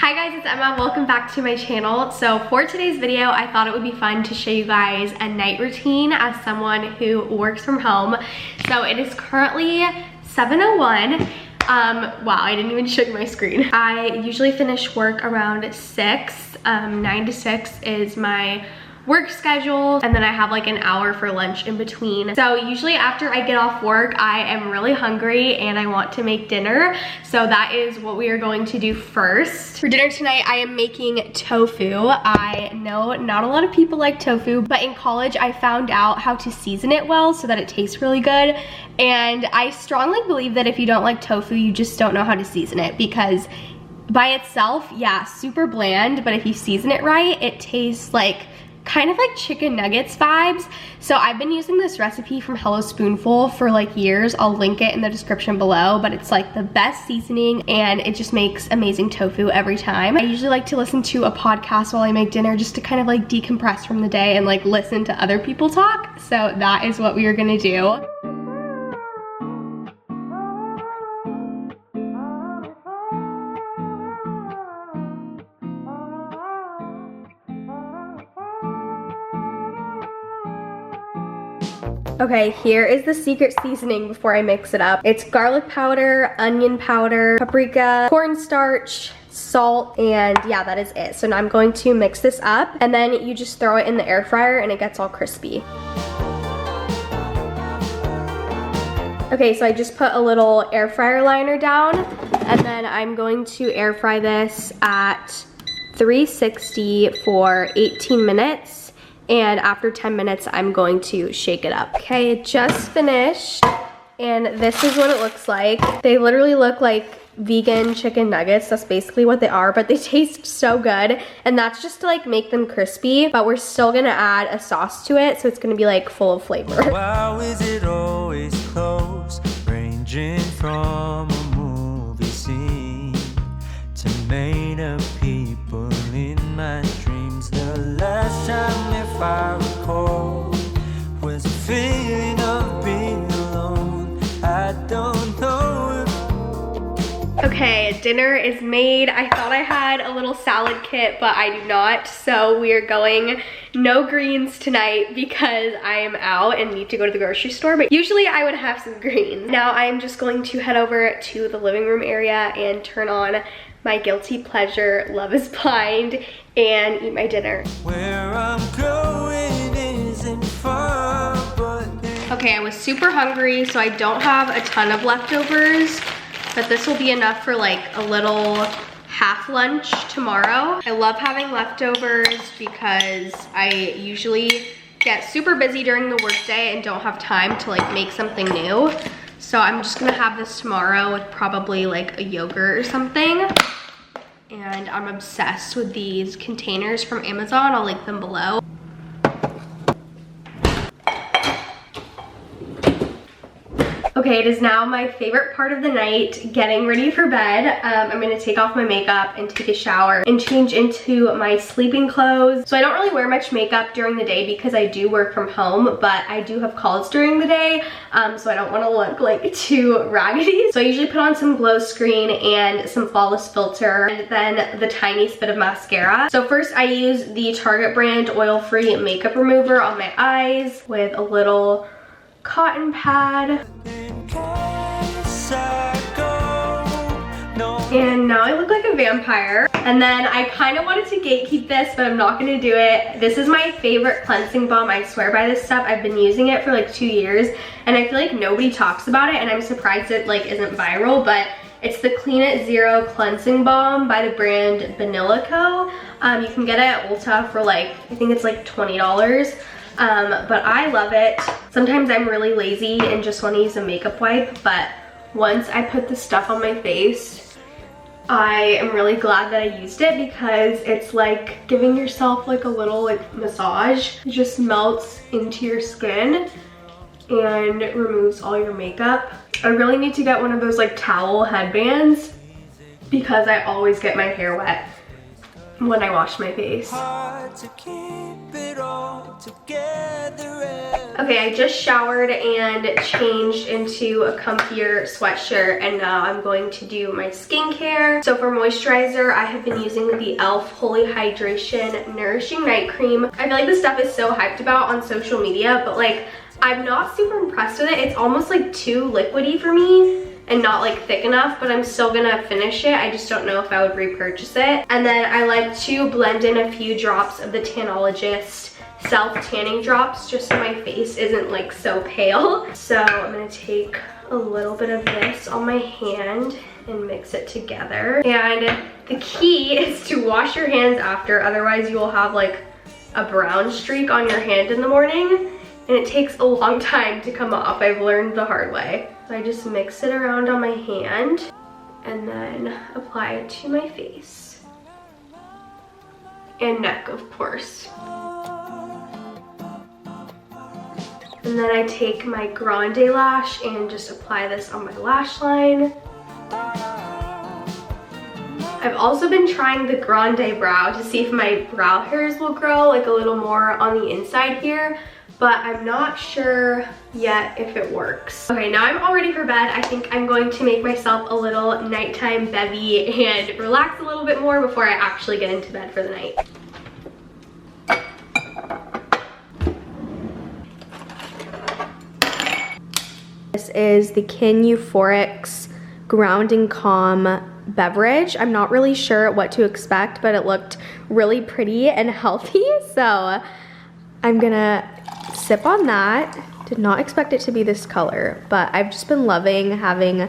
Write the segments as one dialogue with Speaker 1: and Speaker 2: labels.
Speaker 1: Hi guys, it's Emma. Welcome back to my channel. So for today's video, I thought it would be fun to show you guys a night routine as someone who works from home. So it is currently 7:01. Wow, I didn't even show you my screen. I usually finish work around 6. 9 to 6 is my work schedule, and then I have like an hour for lunch in between. So usually after I get off work, I am really hungry and I want to make dinner. So that is what we are going to do first. For dinner tonight, I am making tofu. I know not a lot of people like tofu, but in college I found out how to season it well so that it tastes really good. And I strongly believe that if you don't like tofu, you just don't know how to season it, because by itself, yeah, super bland, but if you season it right, it tastes like kind of like chicken nuggets vibes. So I've been using this recipe from Hello Spoonful for like years. I'll link it in the description below, but it's like the best seasoning and it just makes amazing tofu every time. I usually like to listen to a podcast while I make dinner just to kind of like decompress from the day and like listen to other people talk. So that is what we are gonna do. Okay, here is the secret seasoning before I mix it up. It's garlic powder, onion powder, paprika, cornstarch, salt, and yeah, that is it. So now I'm going to mix this up, and then you just throw it in the air fryer and it gets all crispy. Okay, so I just put a little air fryer liner down, and then I'm going to air fry this at 360 for 18 minutes. And after 10 minutes, I'm going to shake it up. Okay, it just finished, and this is what it looks like. They literally look like vegan chicken nuggets. That's basically what they are, but they taste so good. And that's just to like make them crispy, but we're still gonna add a sauce to it, so it's gonna be like full of flavor.
Speaker 2: Why is it always close, ranging from a movie scene to made up people in my dreams? The last time, if I recall, was a feeling of being alone. I don't know if...
Speaker 1: Okay, dinner is made. I thought I had a little salad kit, but I do not. So we are going no greens tonight because I am out and need to go to the grocery store, but usually I would have some greens. Now I am just going to head over to the living room area and turn on my guilty pleasure, Love is Blind, and eat my dinner.
Speaker 2: Where I'm going isn't far, but...
Speaker 1: Okay, I was super hungry, so I don't have a ton of leftovers, but this will be enough for like a little half lunch tomorrow. I love having leftovers because I usually get super busy during the workday and don't have time to like make something new. So I'm just gonna have this tomorrow with probably like a yogurt or something. And I'm obsessed with these containers from Amazon. I'll link them below. Okay, it is now my favorite part of the night, getting ready for bed. I'm gonna take off my makeup and take a shower and change into my sleeping clothes. So I don't really wear much makeup during the day because I do work from home, but I do have calls during the day, so I don't wanna look like too raggedy. So I usually put on some glow screen and some flawless filter, and then the tiniest bit of mascara. So first I use the Target brand oil-free makeup remover on my eyes with a little cotton pad. And now I look like a vampire. And then I kind of wanted to gatekeep this, but I'm not gonna do it. This is my favorite cleansing balm. I swear by this stuff. I've been using it for like 2 years, and I feel like nobody talks about it, and I'm surprised it like isn't viral, but it's the Clean It Zero Cleansing Balm by the brand Banilico. You can get it at Ulta for like, I think it's like $20. But I love it. Sometimes I'm really lazy and just want to use a makeup wipe, but once I put this stuff on my face, I am really glad that I used it because it's like giving yourself like a little like massage. It just melts into your skin and removes all your makeup. I really need to get one of those like towel headbands because I always get my hair wet. when I wash my face.
Speaker 2: Hard to keep it all together.
Speaker 1: Okay, I just showered and changed into a comfier sweatshirt, and now I'm going to do my skincare. So for moisturizer, I have been using the e.l.f. Holy Hydration Nourishing Night Cream. I feel like this stuff is so hyped about on social media, but like, I'm not super impressed with it. It's almost like too liquidy for me and not like thick enough, but I'm still gonna finish it. I just don't know if I would repurchase it. And then I like to blend in a few drops of the Tanologist self-tanning drops just so my face isn't like so pale. So I'm gonna take a little bit of this on my hand and mix it together. And the key is to wash your hands after, otherwise you will have like a brown streak on your hand in the morning, and it takes a long time to come off. I've learned the hard way. So I just mix it around on my hand and then apply it to my face and neck, of course. And then I take my Grande lash and just apply this on my lash line. I've also been trying the Grande brow to see if my brow hairs will grow like a little more on the inside here, but I'm not sure yet if it works. Okay, now I'm all ready for bed. I think I'm going to make myself a little nighttime bevy and relax a little bit more before I actually get into bed for the night. This is the Kin Euphorics Grounding Calm beverage. I'm not really sure what to expect, but it looked really pretty and healthy, so I'm gonna sip on that. Did not expect it to be this color, but I've just been loving having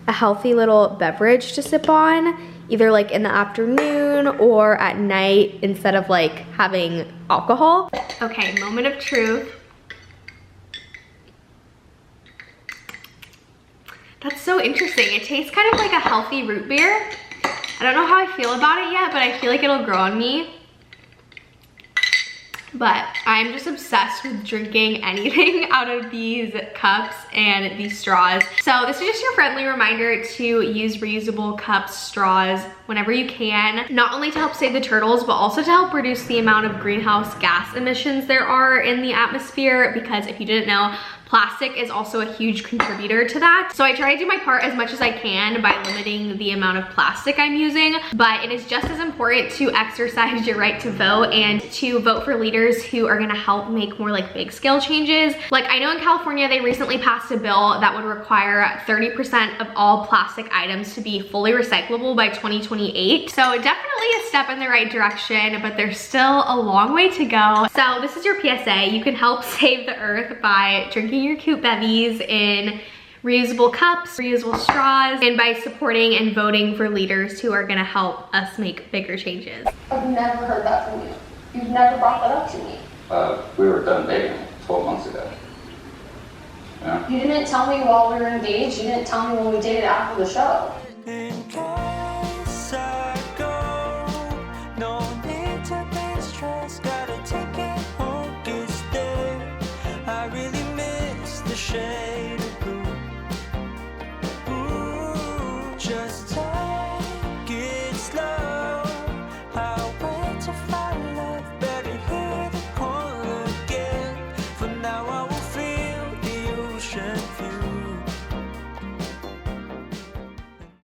Speaker 1: a healthy little beverage to sip on, either like in the afternoon or at night instead of like having alcohol. Okay, moment of truth. That's so interesting. It tastes kind of like a healthy root beer. I don't know how I feel about it yet, but I feel like it'll grow on me. But I'm just obsessed with drinking anything out of these cups and these straws. So this is just your friendly reminder to use reusable cups, straws whenever you can, not only to help save the turtles, but also to help reduce the amount of greenhouse gas emissions there are in the atmosphere, because if you didn't know, plastic is also a huge contributor to that. So I try to do my part as much as I can by limiting the amount of plastic I'm using, but it is just as important to exercise your right to vote and to vote for leaders who are gonna help make more like big scale changes. Like, I know in California, they recently passed a bill that would require 30% of all plastic items to be fully recyclable by 2028. So definitely a step in the right direction, but there's still a long way to go. So this is your PSA. You can help save the earth by drinking your cute bevies in reusable cups, reusable straws, and by supporting and voting for leaders who are gonna help us make bigger changes.
Speaker 3: I've never heard that from you. You've never brought that up to me.
Speaker 4: We were done dating 12 months ago. Yeah.
Speaker 3: You didn't tell me while we were engaged. You didn't tell me when we dated after the show.